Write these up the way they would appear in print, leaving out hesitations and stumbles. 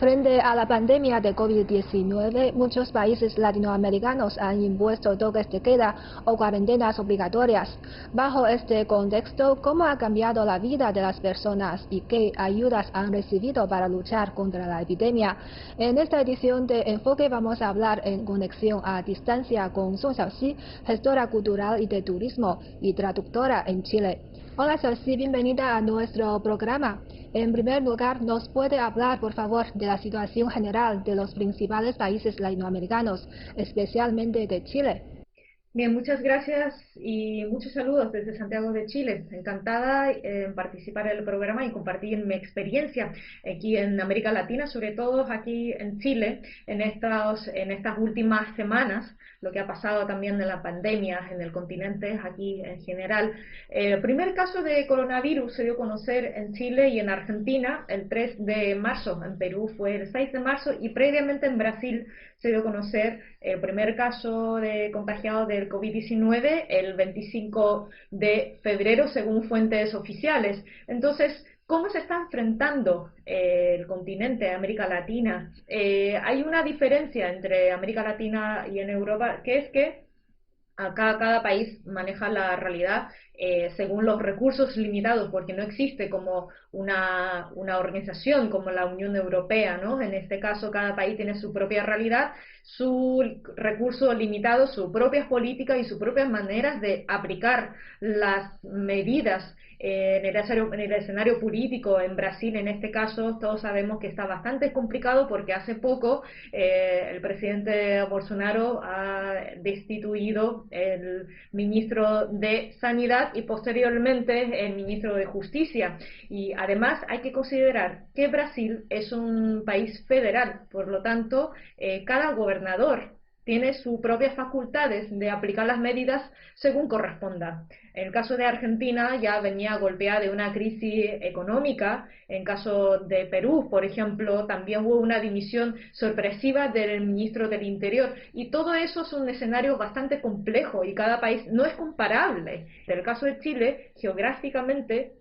Frente a la pandemia de COVID-19, muchos países latinoamericanos han impuesto toques de queda o cuarentenas obligatorias. Bajo este contexto, ¿cómo ha cambiado la vida de las personas y qué ayudas han recibido para luchar contra la epidemia? En esta edición de Enfoque vamos a hablar en conexión a distancia con Song Xiaoxi, gestora cultural y de turismo y traductora en Chile. Hola Xiaoxi, bienvenida a nuestro programa. En primer lugar, ¿nos puede hablar, por favor, de la situación general de los principales países latinoamericanos, especialmente de Chile? Bien, muchas gracias y muchos saludos desde Santiago de Chile. Encantada en participar en el programa y compartir mi experiencia aquí en América Latina, sobre todo aquí en Chile, en estas últimas semanas, lo que ha pasado también en la pandemia en el continente, aquí en general. El primer caso de coronavirus se dio a conocer en Chile y en Argentina el 3 de marzo, en Perú fue el 6 de marzo y previamente en Brasil se dio a conocer el primer caso de contagiado del COVID-19 el 25 de febrero, según fuentes oficiales. Entonces, ¿cómo se está enfrentando el continente, América Latina? Hay una diferencia entre América Latina y en Europa, que es que acá cada país maneja la realidad según los recursos limitados, porque no existe como una organización como la Unión Europea, ¿no? En este caso, cada país tiene su propia realidad, su recurso limitado, sus propias políticas y sus propias maneras de aplicar las medidas en el escenario político. En Brasil, en este caso, todos sabemos que está bastante complicado porque hace poco el presidente Bolsonaro ha destituido el ministro de Sanidad y posteriormente el ministro de Justicia. Y además hay que considerar que Brasil es un país federal, por lo tanto, cada gobernador tiene sus propias facultades de aplicar las medidas según corresponda. En el caso de Argentina ya venía golpeada de una crisis económica. En caso de Perú, por ejemplo, también hubo una dimisión sorpresiva del ministro del Interior. Y todo eso es un escenario bastante complejo y cada país no es comparable. En el caso de Chile, geográficamente,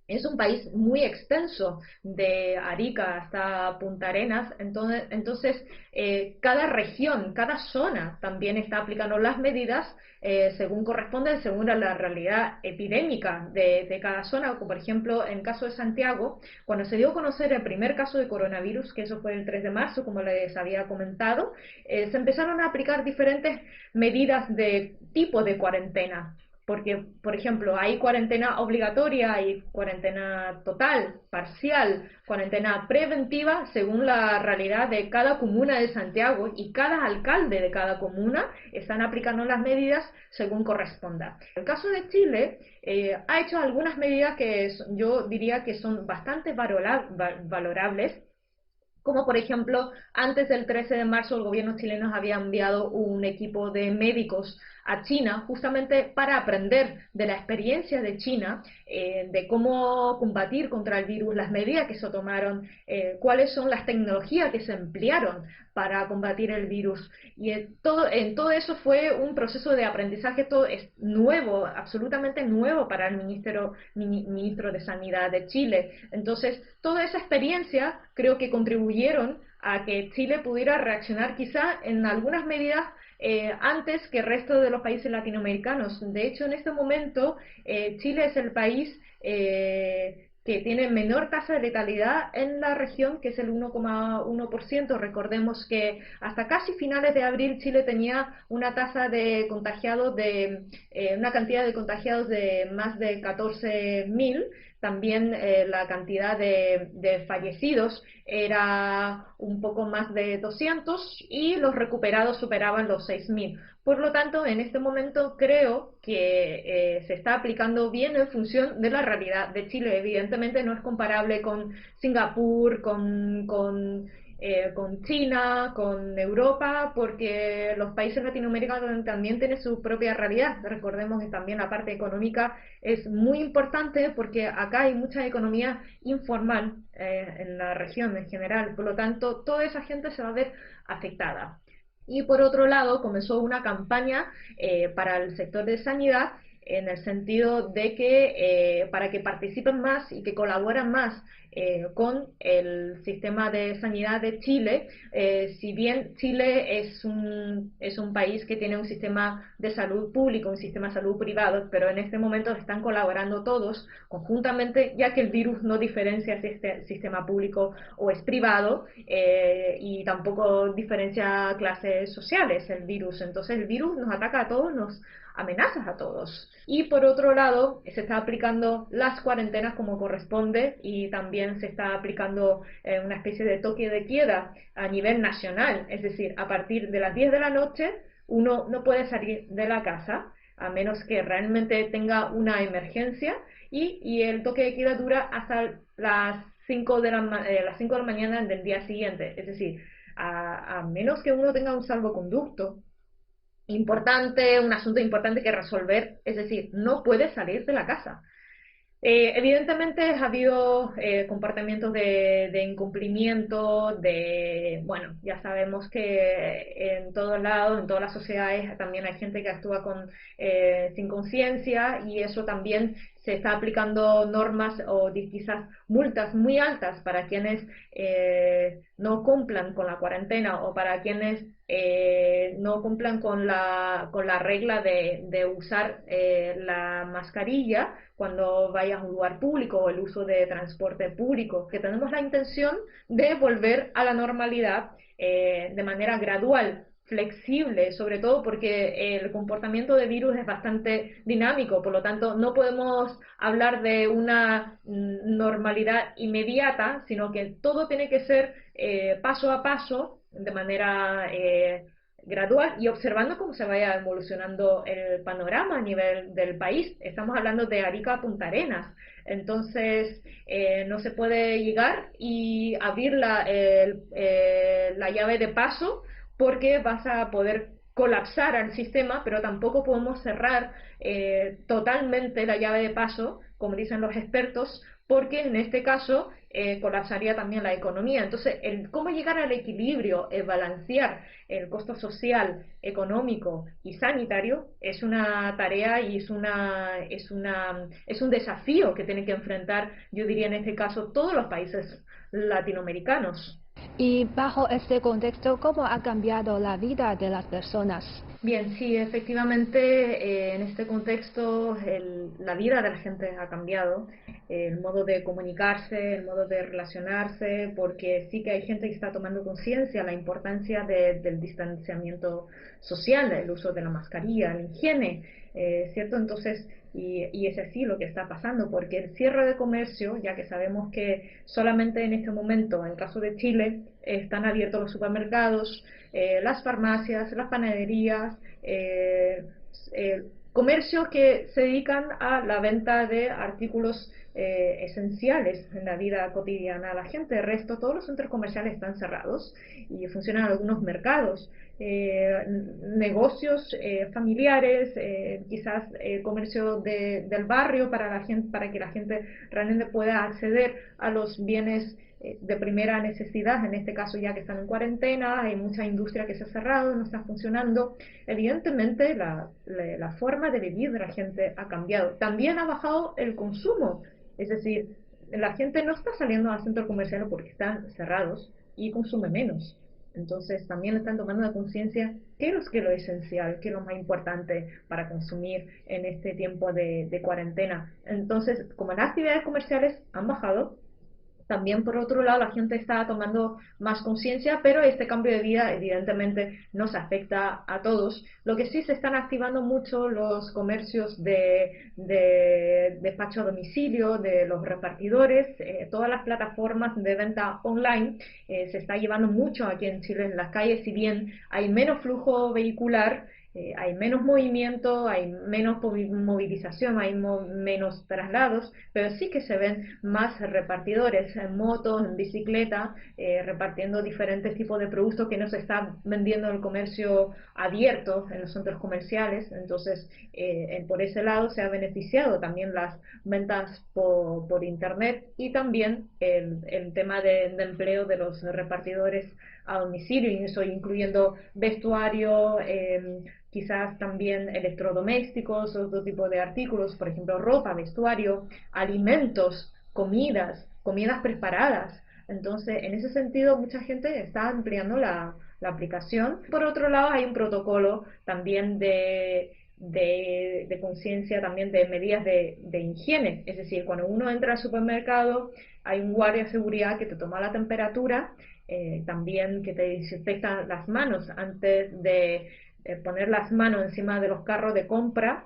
es un país muy extenso, de Arica hasta Punta Arenas, entonces cada región, cada zona también está aplicando las medidas según corresponde, según la realidad epidémica de cada zona. Como por ejemplo, en el caso de Santiago, cuando se dio a conocer el primer caso de coronavirus, que eso fue el 3 de marzo, como les había comentado, se empezaron a aplicar diferentes medidas de tipo de cuarentena. Porque, por ejemplo, hay cuarentena obligatoria, hay cuarentena total, parcial, cuarentena preventiva, según la realidad de cada comuna de Santiago, y cada alcalde de cada comuna están aplicando las medidas según corresponda. El caso de Chile ha hecho algunas medidas que yo diría que son bastante valorables, como por ejemplo, antes del 13 de marzo el gobierno chileno había enviado un equipo de médicos a China justamente para aprender de la experiencia de China, de cómo combatir contra el virus, las medidas que se tomaron, cuáles son las tecnologías que se emplearon para combatir el virus. Y en todo eso fue un proceso de aprendizaje, todo es nuevo, absolutamente nuevo para el ministro de Sanidad de Chile. Entonces, toda esa experiencia creo que contribuyeron a que Chile pudiera reaccionar quizá en algunas medidas antes que el resto de los países latinoamericanos. De hecho, en este momento, Chile es el país que tiene menor tasa de letalidad en la región, que es el 1,1%. Recordemos que hasta casi finales de abril Chile tenía una tasa de contagiados una cantidad de contagiados de más de 14.000. También la cantidad de fallecidos era un poco más de 200 y los recuperados superaban los 6.000. Por lo tanto, en este momento creo que se está aplicando bien en función de la realidad de Chile. Evidentemente no es comparable con Singapur, con China, con Europa, porque los países latinoamericanos también tienen su propia realidad. Recordemos que también la parte económica es muy importante porque acá hay mucha economía informal en la región en general, por lo tanto toda esa gente se va a ver afectada. Y por otro lado, comenzó una campaña para el sector de sanidad en el sentido de que para que participen más y que colaboren más con el sistema de sanidad de Chile. Si bien Chile es un país que tiene un sistema de salud público, un sistema de salud privado, pero en este momento están colaborando todos conjuntamente, ya que el virus no diferencia si este sistema público o es privado, y tampoco diferencia clases sociales el virus. Entonces el virus nos ataca a todos, nos amenazas a todos. Y por otro lado, se está aplicando las cuarentenas como corresponde, y también se está aplicando una especie de toque de queda a nivel nacional. Es decir, a partir de las 10 de la noche uno no puede salir de la casa a menos que realmente tenga una emergencia, y el toque de queda dura hasta las 5 las 5 de la mañana del día siguiente. Es decir, a menos que uno tenga un salvoconducto importante, un asunto importante que resolver, es decir, no puede salir de la casa. Evidentemente ha habido comportamientos de incumplimiento, bueno, ya sabemos que en todos lados, en todas las sociedades, también hay gente que actúa sin conciencia, y eso también se está aplicando normas o quizás multas muy altas para quienes no cumplan con la cuarentena, o para quienes no cumplan con la regla de usar la mascarilla cuando vayas a un lugar público, o el uso de transporte público, que tenemos la intención de volver a la normalidad de manera gradual, flexible, sobre todo porque el comportamiento de virus es bastante dinámico. Por lo tanto no podemos hablar de una normalidad inmediata, sino que todo tiene que ser paso a paso, de manera gradual, y observando cómo se vaya evolucionando el panorama a nivel del país. Estamos hablando de Arica a Punta Arenas, entonces no se puede llegar y abrir la llave de paso, porque vas a poder colapsar al sistema, pero tampoco podemos cerrar totalmente la llave de paso, como dicen los expertos, porque en este caso colapsaría también la economía. Entonces, cómo llegar al equilibrio, balancear el costo social, económico y sanitario, es una tarea, y es un desafío que tienen que enfrentar, yo diría en este caso, todos los países latinoamericanos. Y bajo este contexto, ¿cómo ha cambiado la vida de las personas? Bien, sí, efectivamente, en este contexto la vida de la gente ha cambiado, el modo de comunicarse, el modo de relacionarse, porque sí que hay gente que está tomando conciencia de la importancia del distanciamiento social, el uso de la mascarilla, la higiene, ¿cierto? Entonces, y es así lo que está pasando, porque el cierre de comercio, ya que sabemos que solamente en este momento, en el caso de Chile, están abiertos los supermercados, las farmacias, las panaderías, comercios que se dedican a la venta de artículos esenciales en la vida cotidiana de la gente. El resto, todos los centros comerciales están cerrados, y funcionan algunos mercados, negocios familiares, quizás comercio del barrio para la gente, para que la gente realmente pueda acceder a los bienes de primera necesidad. En este caso, ya que están en cuarentena, hay mucha industria que se ha cerrado, no está funcionando. Evidentemente la forma de vivir de la gente ha cambiado. También ha bajado el consumo, es decir, la gente no está saliendo al centro comercial porque están cerrados, y consume menos. Entonces también están tomando la conciencia qué es lo esencial, qué es lo más importante para consumir en este tiempo de cuarentena. Entonces, como las actividades comerciales han bajado, también por otro lado la gente está tomando más conciencia, pero este cambio de vida evidentemente nos afecta a todos. Lo que sí, se están activando mucho los comercios de despacho a domicilio, de los repartidores, todas las plataformas de venta online. Se está llevando mucho aquí en Chile en las calles. Si bien hay menos flujo vehicular, hay menos movimiento, hay menos movilización, hay menos traslados, pero sí que se ven más repartidores en motos, en bicicleta, repartiendo diferentes tipos de productos que no se están vendiendo en el comercio abierto, en los centros comerciales. Entonces, por ese lado se ha beneficiado también las ventas por internet, y también el tema de empleo de los repartidores a domicilio, y eso incluyendo vestuario, quizás también electrodomésticos, otro tipo de artículos, por ejemplo ropa, vestuario, alimentos, comidas preparadas. Entonces, en ese sentido, mucha gente está ampliando la aplicación. Por otro lado, hay un protocolo también de conciencia, también de medidas de higiene. Es decir, cuando uno entra al supermercado, hay un guardia de seguridad que te toma la temperatura, también que te desinfecta las manos antes de poner las manos encima de los carros de compra,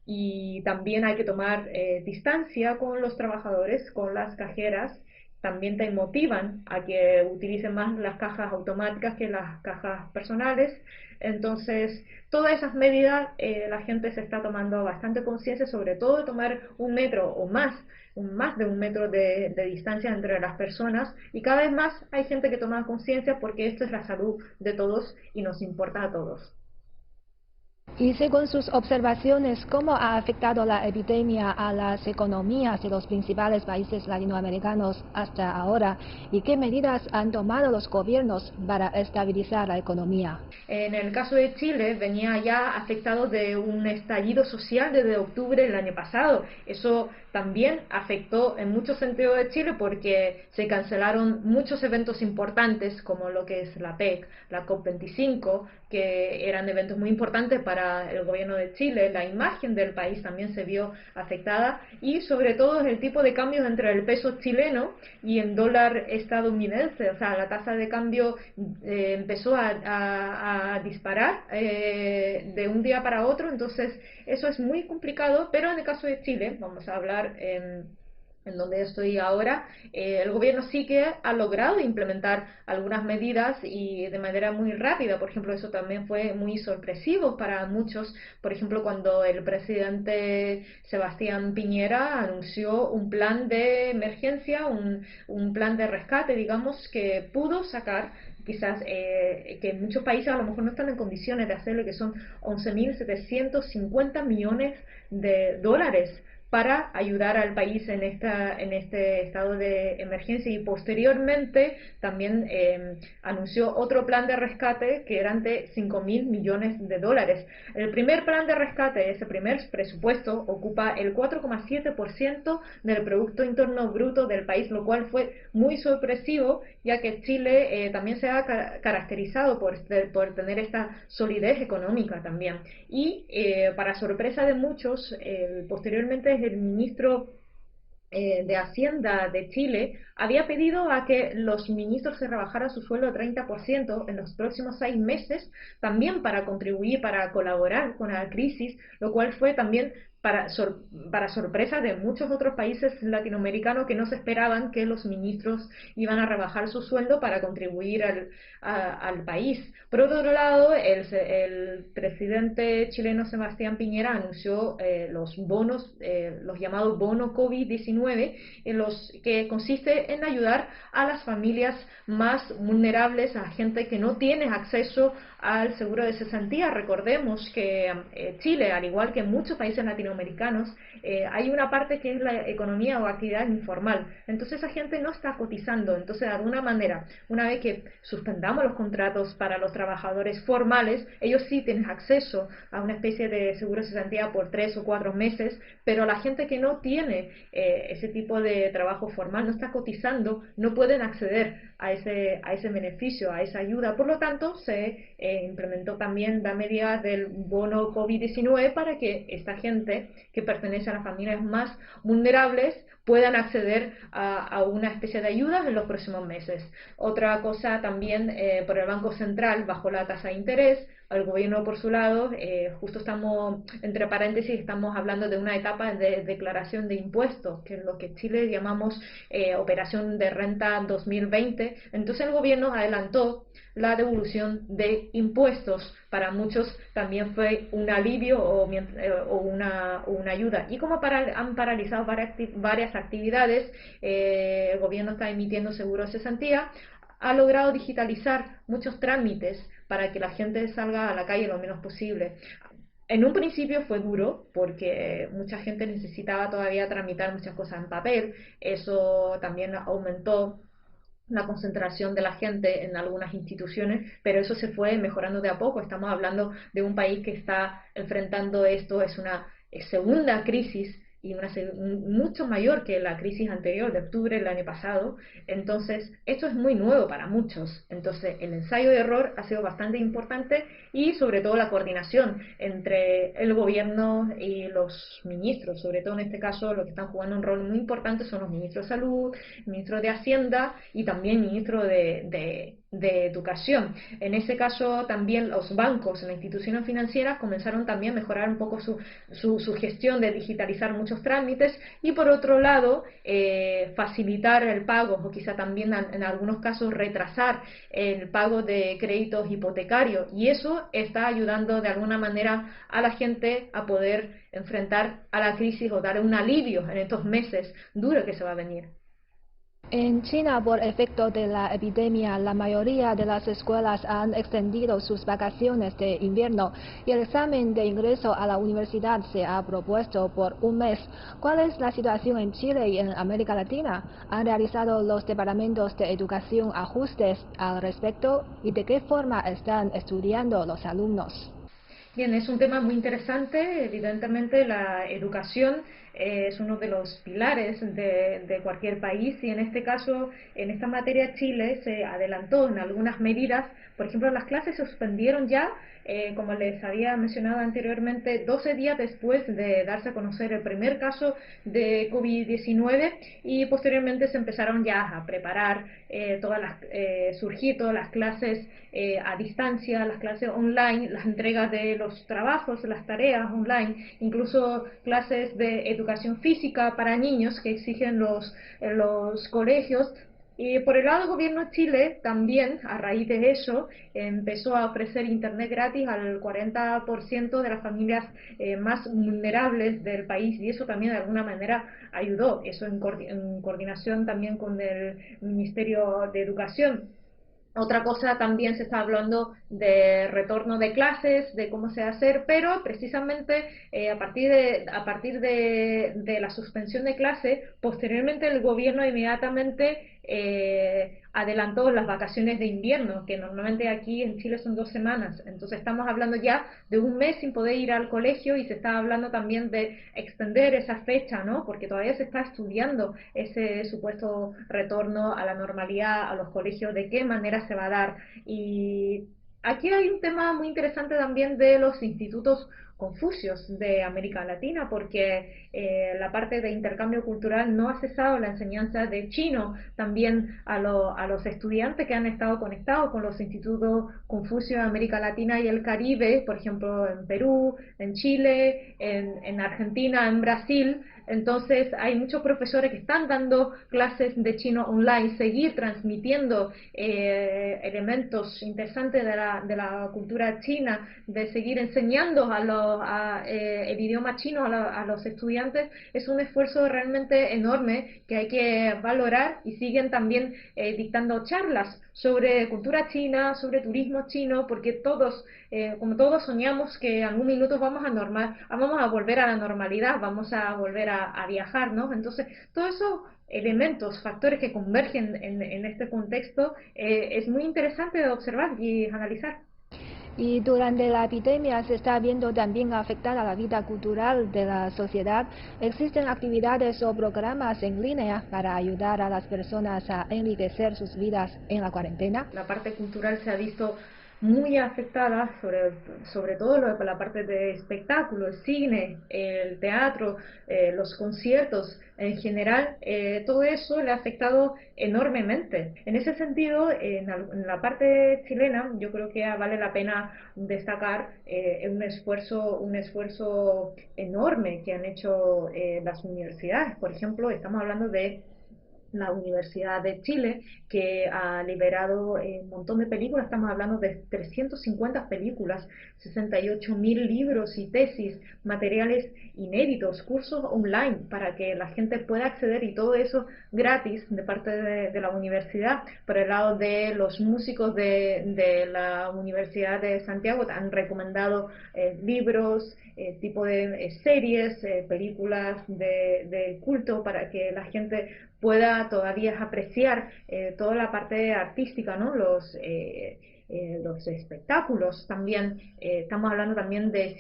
y también hay que tomar distancia con los trabajadores, con las cajeras. También te motivan a que utilicen más las cajas automáticas que las cajas personales. Entonces, todas esas medidas la gente se está tomando bastante conciencia, sobre todo de tomar 1 metro o más de 1 metro de distancia entre las personas, y cada vez más hay gente que toma conciencia porque esto es la salud de todos y nos importa a todos. Y según sus observaciones, ¿cómo ha afectado la epidemia a las economías de los principales países latinoamericanos hasta ahora? ¿Y qué medidas han tomado los gobiernos para estabilizar la economía? En el caso de Chile, venía ya afectado de un estallido social desde octubre del año pasado. Eso también afectó en muchos sentidos de Chile porque se cancelaron muchos eventos importantes como lo que es la PEC, la COP25, que eran eventos muy importantes para el gobierno de Chile. La imagen del país también se vio afectada, y sobre todo el tipo de cambios entre el peso chileno y el dólar estadounidense. O sea, la tasa de cambio empezó a disparar de un día para otro. Entonces eso es muy complicado, pero en el caso de Chile, vamos a hablar en donde estoy ahora, el gobierno sí que ha logrado implementar algunas medidas y de manera muy rápida. Por ejemplo, eso también fue muy sorpresivo para muchos. Por ejemplo, cuando el presidente Sebastián Piñera anunció un plan de emergencia, un plan de rescate, digamos, que pudo sacar quizás que muchos países a lo mejor no están en condiciones de hacerlo, que son 11.750 millones de dólares para ayudar al país en este estado de emergencia. Y posteriormente también anunció otro plan de rescate que eran de 5.000 millones de dólares. El primer plan de rescate, ese primer presupuesto, ocupa el 4,7% del Producto Interno Bruto del país, lo cual fue muy sorpresivo, ya que Chile también se ha caracterizado por tener esta solidez económica también. Y para sorpresa de muchos, posteriormente el ministro de Hacienda de Chile había pedido a que los ministros se rebajaran su sueldo 30% en los próximos 6 meses, también para contribuir, para colaborar con la crisis, lo cual fue también para sorpresa de muchos otros países latinoamericanos que no se esperaban que los ministros iban a rebajar su sueldo para contribuir al país. Por otro lado, el presidente chileno Sebastián Piñera anunció los bonos, los llamados bonos COVID-19, que consiste en ayudar a las familias más vulnerables, a gente que no tiene acceso al seguro de cesantía. Recordemos que Chile, al igual que muchos países latinoamericanos, hay una parte que es la economía o actividad informal. Entonces esa gente no está cotizando. Entonces, de alguna manera, una vez que suspendamos los contratos para los trabajadores formales, ellos sí tienen acceso a una especie de seguro de cesantía por 3 o 4 meses, pero la gente que no tiene ese tipo de trabajo formal, no está cotizando, no pueden acceder a ese beneficio, a esa ayuda. Por lo tanto, se implementó también la medida del bono COVID-19 para que esta gente que pertenece a las familias más vulnerables puedan acceder a una especie de ayuda en los próximos meses. Otra cosa también, por el Banco Central bajó la tasa de interés. El gobierno, por su lado, justo estamos, entre paréntesis, estamos hablando de una etapa de declaración de impuestos, que es lo que en Chile llamamos Operación de Renta 2020. Entonces el gobierno adelantó la devolución de impuestos. Para muchos también fue un alivio o una ayuda. Y como han paralizado varias actividades, el gobierno está emitiendo seguros de cesantía, ha logrado digitalizar muchos trámites para que la gente salga a la calle lo menos posible. En un principio fue duro porque mucha gente necesitaba todavía tramitar muchas cosas en papel. Eso también aumentó la concentración de la gente en algunas instituciones, pero eso se fue mejorando de a poco. Estamos hablando de un país que está enfrentando esto, es una segunda crisis, y mucho mayor que la crisis anterior de octubre del año pasado. Entonces, esto es muy nuevo para muchos. Entonces, el ensayo de error ha sido bastante importante y sobre todo la coordinación entre el gobierno y los ministros. Sobre todo en este caso, los que están jugando un rol muy importante son los ministros de Salud, ministros de Hacienda y también ministro de Educación. En ese caso, también los bancos, las instituciones financieras comenzaron también a mejorar un poco su gestión de digitalizar muchos trámites y, por otro lado, facilitar el pago o quizá también en algunos casos retrasar el pago de créditos hipotecarios, y eso está ayudando de alguna manera a la gente a poder enfrentar a la crisis o dar un alivio en estos meses duros que se va a venir. En China, por efecto de la epidemia, la mayoría de las escuelas han extendido sus vacaciones de invierno y el examen de ingreso a la universidad se ha propuesto por un mes. ¿Cuál es la situación en Chile y en América Latina? ¿Han realizado los departamentos de educación ajustes al respecto y de qué forma están estudiando los alumnos? Bien, es un tema muy interesante. Evidentemente, la educación es uno de los pilares de cualquier país y en este caso, en esta materia, Chile se adelantó en algunas medidas. Por ejemplo, las clases se suspendieron ya, como les había mencionado anteriormente, 12 días después de darse a conocer el primer caso de COVID-19 y posteriormente se empezaron ya a preparar surgir todas las clases a distancia, las clases online, las entregas de los trabajos, las tareas online, incluso clases de educación física para niños que exigen los colegios. Y por el lado del gobierno de Chile, también a raíz de eso, empezó a ofrecer internet gratis al 40% de las familias más vulnerables del país, y eso también de alguna manera ayudó, eso en coordinación también con el Ministerio de Educación. Otra cosa, también se está hablando de retorno de clases, de cómo se va a hacer, pero precisamente a partir de la suspensión de clase, posteriormente el gobierno inmediatamente adelantó las vacaciones de invierno, que normalmente aquí en Chile son 2 semanas. Entonces estamos hablando ya de un mes sin poder ir al colegio y se está hablando también de extender esa fecha, ¿no? Porque todavía se está estudiando ese supuesto retorno a la normalidad, a los colegios, de qué manera se va a dar. Y aquí hay un tema muy interesante también de los institutos Confucios de América Latina, porque la parte de intercambio cultural no ha cesado la enseñanza de chino también a los estudiantes que han estado conectados con los institutos Confucio de América Latina y el Caribe, por ejemplo en Perú, en Chile, en Argentina, en Brasil. Entonces hay muchos profesores que están dando clases de chino online, seguir transmitiendo elementos interesantes de la cultura china, de seguir enseñando el idioma chino a los estudiantes. Es un esfuerzo realmente enorme que hay que valorar, y siguen también dictando charlas sobre cultura china, sobre turismo chino, porque todos, como todos soñamos que en algún minuto vamos a volver a la normalidad, vamos a volver a viajar, ¿no? Entonces, todos esos elementos, factores que convergen en este contexto, es muy interesante de observar y analizar. Y durante la epidemia se está viendo también afectada la vida cultural de la sociedad. ¿Existen actividades o programas en línea para ayudar a las personas a enriquecer sus vidas en la cuarentena? La parte cultural se ha visto muy afectada, sobre todo la parte de espectáculo, el cine, el teatro, los conciertos en general. Todo eso le ha afectado enormemente. En ese sentido, en la parte chilena, yo creo que vale la pena destacar un esfuerzo enorme que han hecho las universidades. Por ejemplo, estamos hablando de la Universidad de Chile, que ha liberado un montón de películas. Estamos hablando de 350 películas, 68.000 libros y tesis, materiales inéditos, cursos online para que la gente pueda acceder, y todo eso gratis de parte de la universidad. Por el lado de los músicos de la Universidad de Santiago, han recomendado libros, tipo de series, películas de culto, para que la gente pueda todavía apreciar toda la parte artística, ¿no? los espectáculos. También estamos hablando también de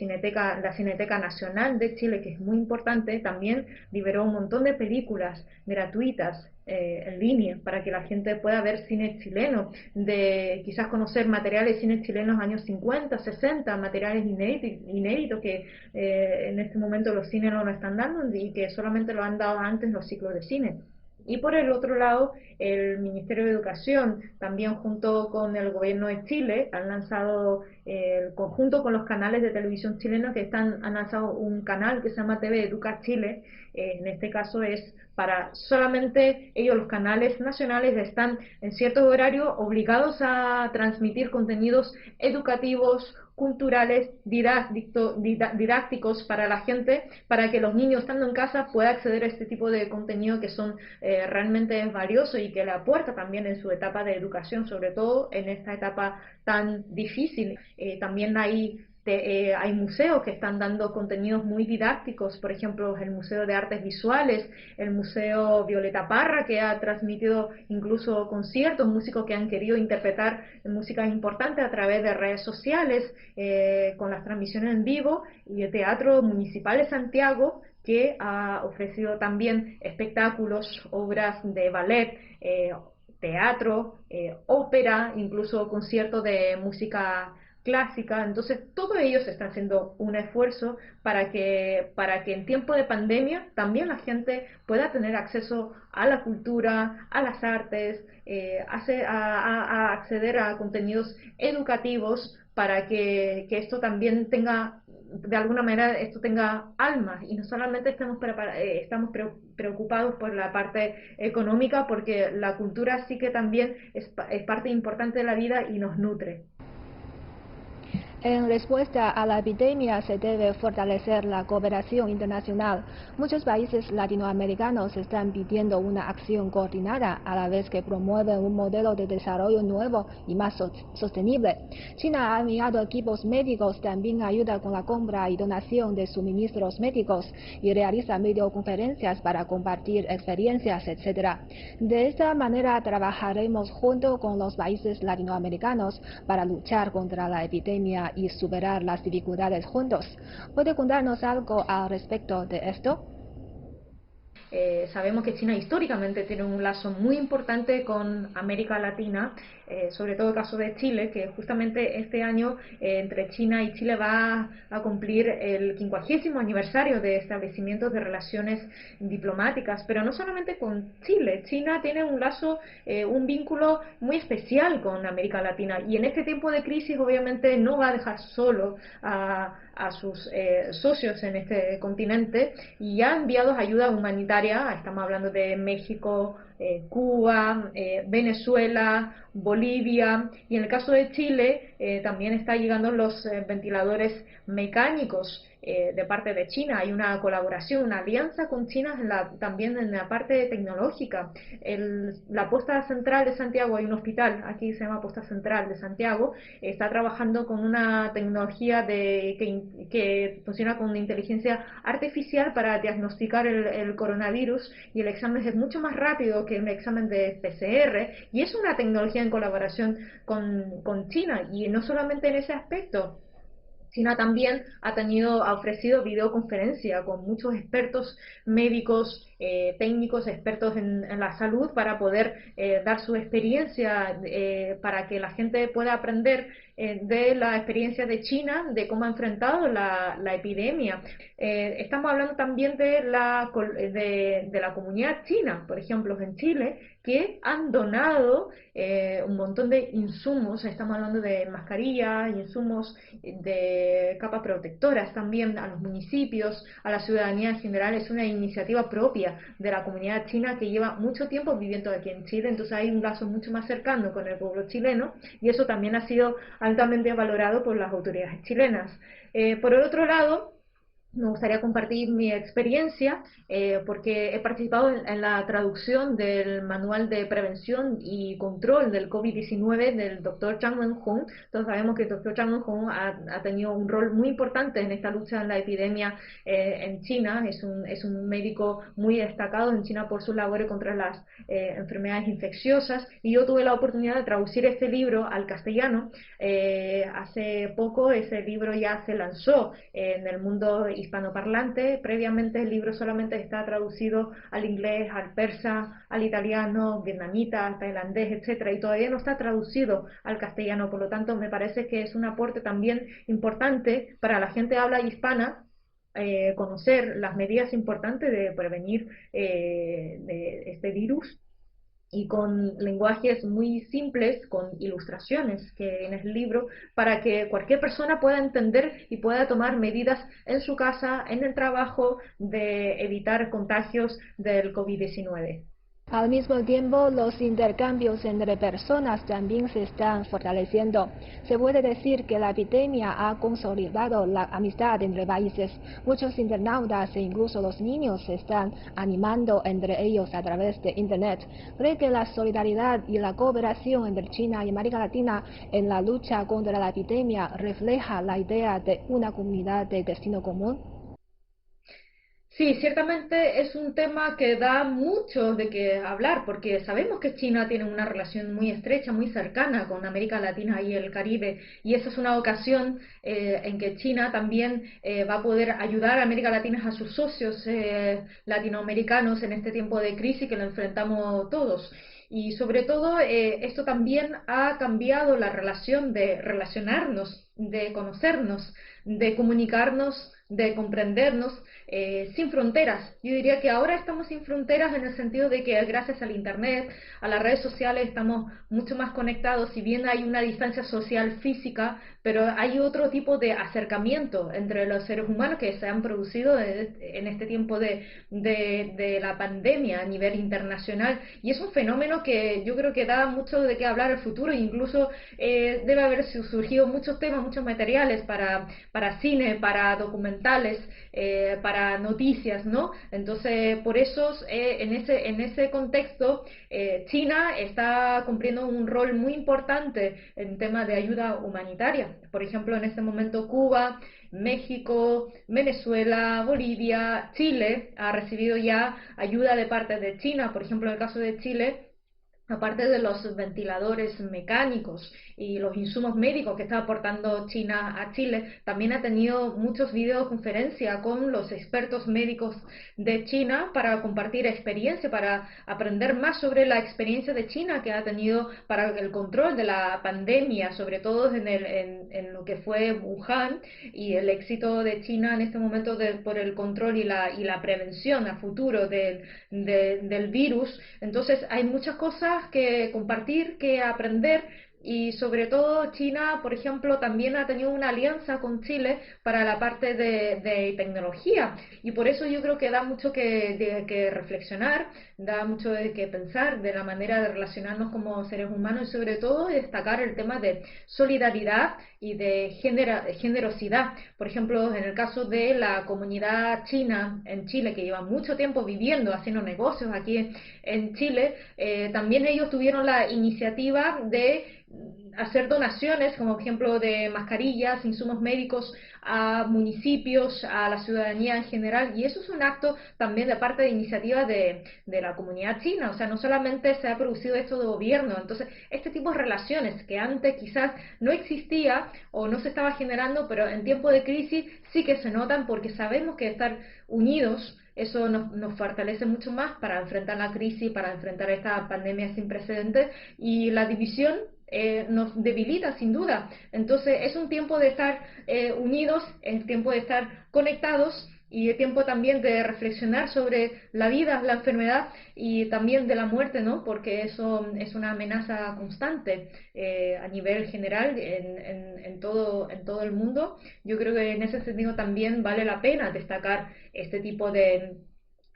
la Cineteca Nacional de Chile, que es muy importante. También liberó un montón de películas gratuitas en línea para que la gente pueda ver cine chileno, de quizás conocer materiales de cine chilenos años 50, 60, materiales inéditos que en este momento los cines no lo están dando y que solamente lo han dado antes los ciclos de cine. Y por el otro lado, el Ministerio de Educación, también junto con el Gobierno de Chile, han lanzado, conjunto con los canales de televisión chilenos, han lanzado un canal que se llama TV Educa Chile. En este caso es para solamente ellos, los canales nacionales, están en ciertos horarios obligados a transmitir contenidos educativos, culturales, didácticos para la gente, para que los niños estando en casa puedan acceder a este tipo de contenido que son realmente valiosos y que le aporta también en su etapa de educación, sobre todo en esta etapa tan difícil. También hay museos que están dando contenidos muy didácticos, por ejemplo el Museo de Artes Visuales, el Museo Violeta Parra, que ha transmitido incluso conciertos, músicos que han querido interpretar música importante a través de redes sociales, con las transmisiones en vivo, y el Teatro Municipal de Santiago, que ha ofrecido también espectáculos, obras de ballet, teatro, ópera, incluso conciertos de música clásica. Entonces todos ellos están haciendo un esfuerzo para que en tiempo de pandemia también la gente pueda tener acceso a la cultura, a las artes, a acceder a contenidos educativos, para que esto también tenga, de alguna manera, esto tenga alma y no solamente estamos preocupados por la parte económica, porque la cultura sí que también es parte importante de la vida y nos nutre. En respuesta a la epidemia se debe fortalecer la cooperación internacional. Muchos países latinoamericanos están pidiendo una acción coordinada a la vez que promueven un modelo de desarrollo nuevo y más sostenible. China ha enviado equipos médicos, también ayuda con la compra y donación de suministros médicos y realiza videoconferencias para compartir experiencias, etc. De esta manera trabajaremos junto con los países latinoamericanos para luchar contra la epidemia y superar las dificultades juntos. ¿Puede contarnos algo al respecto de esto? Sabemos que China históricamente tiene un lazo muy importante con América Latina, sobre todo el caso de Chile, que justamente este año entre China y Chile va a cumplir el 50º aniversario de establecimientos de relaciones diplomáticas, pero no solamente con Chile. China tiene un lazo, un vínculo muy especial con América Latina, y en este tiempo de crisis obviamente no va a dejar solo a sus socios en este continente, y ha enviado ayuda humanitaria. Estamos hablando de México, Cuba, Venezuela, Bolivia, y en el caso de Chile también está llegando los ventiladores mecánicos de parte de China. Hay una colaboración, una alianza con China también en la parte tecnológica. La Posta Central de Santiago, hay un hospital aquí se llama Posta Central de Santiago, está trabajando con una tecnología que funciona con inteligencia artificial para diagnosticar el coronavirus, y el examen es mucho más rápido que un examen de PCR, y es una tecnología en colaboración con China. Y no solamente en ese aspecto, China también ha ofrecido videoconferencia con muchos expertos médicos, técnicos, expertos en la salud, para poder dar su experiencia, para que la gente pueda aprender de la experiencia de China, de cómo ha enfrentado la epidemia. Estamos hablando también de la comunidad china, por ejemplo, en Chile, que han donado un montón de insumos. Estamos hablando de mascarillas, insumos de capas protectoras también a los municipios, a la ciudadanía en general. Es una iniciativa propia de la comunidad china que lleva mucho tiempo viviendo aquí en Chile, entonces hay un lazo mucho más cercano con el pueblo chileno, y eso también ha sido altamente valorado por las autoridades chilenas. Por el otro lado, Me gustaría compartir mi experiencia porque he participado en la traducción del Manual de Prevención y Control del COVID-19 del doctor Chang Wen-hong. Todos sabemos que el doctor Chang Wen-hong ha tenido un rol muy importante en esta lucha en la epidemia en China. Es un médico muy destacado en China por sus labores contra las enfermedades infecciosas, y yo tuve la oportunidad de traducir este libro al castellano. Hace poco ese libro ya se lanzó en el mundo hispanoparlante. Previamente el libro solamente está traducido al inglés, al persa, al italiano, vietnamita, al tailandés, etcétera, y todavía no está traducido al castellano. Por lo tanto, me parece que es un aporte también importante para la gente de habla hispana, conocer las medidas importantes de prevenir de este virus, y con lenguajes muy simples, con ilustraciones que en el libro, para que cualquier persona pueda entender y pueda tomar medidas en su casa, en el trabajo, de evitar contagios del COVID-19. Al mismo tiempo, los intercambios entre personas también se están fortaleciendo. Se puede decir que la epidemia ha consolidado la amistad entre países. Muchos internautas e incluso los niños se están animando entre ellos a través de Internet. ¿Cree que la solidaridad y la cooperación entre China y América Latina en la lucha contra la epidemia refleja la idea de una comunidad de destino común? Sí, ciertamente es un tema que da mucho de qué hablar, porque sabemos que China tiene una relación muy estrecha, muy cercana con América Latina y el Caribe, y esa es una ocasión en que China también va a poder ayudar a América Latina, a sus socios latinoamericanos en este tiempo de crisis que lo enfrentamos todos. Y sobre todo, esto también ha cambiado la relación de relacionarnos, de conocernos, de comunicarnos, de comprendernos, sin fronteras. Yo diría que ahora estamos sin fronteras en el sentido de que gracias al Internet, a las redes sociales, estamos mucho más conectados. Si bien hay una distancia social física, pero hay otro tipo de acercamiento entre los seres humanos que se han producido en este tiempo de la pandemia a nivel internacional, y es un fenómeno que yo creo que da mucho de qué hablar el futuro. E incluso debe haber surgido muchos temas, muchos materiales para cine, para documentales, para noticias, ¿no? Entonces, por eso, en ese contexto, China está cumpliendo un rol muy importante en temas de ayuda humanitaria. Por ejemplo, en este momento Cuba, México, Venezuela, Bolivia, Chile ha recibido ya ayuda de parte de China. Por ejemplo, en el caso de Chile, aparte de los ventiladores mecánicos y los insumos médicos que está aportando China a Chile, también ha tenido muchos videoconferencias con los expertos médicos de China para compartir experiencia, para aprender más sobre la experiencia de China que ha tenido para el control de la pandemia, sobre todo en lo que fue Wuhan, y el éxito de China en este momento por el control y la prevención a futuro del virus. Entonces hay muchas cosas que compartir, que aprender, y sobre todo China, por ejemplo, también ha tenido una alianza con Chile para la parte de tecnología, y por eso yo creo que da mucho que reflexionar, da mucho de que pensar de la manera de relacionarnos como seres humanos, y sobre todo destacar el tema de solidaridad y de generosidad. Por ejemplo, en el caso de la comunidad china en Chile, que lleva mucho tiempo viviendo, haciendo negocios aquí en Chile, también ellos tuvieron la iniciativa de hacer donaciones, como ejemplo de mascarillas, insumos médicos, a municipios, a la ciudadanía en general, y eso es un acto también de parte de iniciativa de la comunidad china. O sea, no solamente se ha producido esto de gobierno. Entonces, este tipo de relaciones que antes quizás no existía o no se estaba generando, pero en tiempo de crisis sí que se notan, porque sabemos que estar unidos, eso nos fortalece mucho más para enfrentar la crisis, para enfrentar esta pandemia sin precedentes, y la división nos debilita sin duda. Entonces es un tiempo de estar unidos, es tiempo de estar conectados, y es tiempo también de reflexionar sobre la vida, la enfermedad y también de la muerte, ¿no? Porque eso es una amenaza constante a nivel general en todo el mundo. Yo creo que en ese sentido también vale la pena destacar este tipo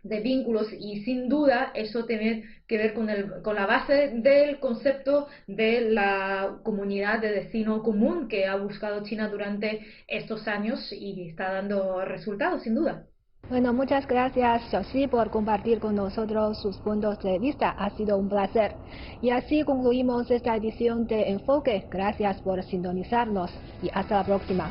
de vínculos, y sin duda eso tiene que ver con la base del concepto de la comunidad de destino común que ha buscado China durante estos años y está dando resultados, sin duda. Bueno, muchas gracias, Xiaoxi, por compartir con nosotros sus puntos de vista. Ha sido un placer. Y así concluimos esta edición de Enfoque. Gracias por sintonizarnos y hasta la próxima.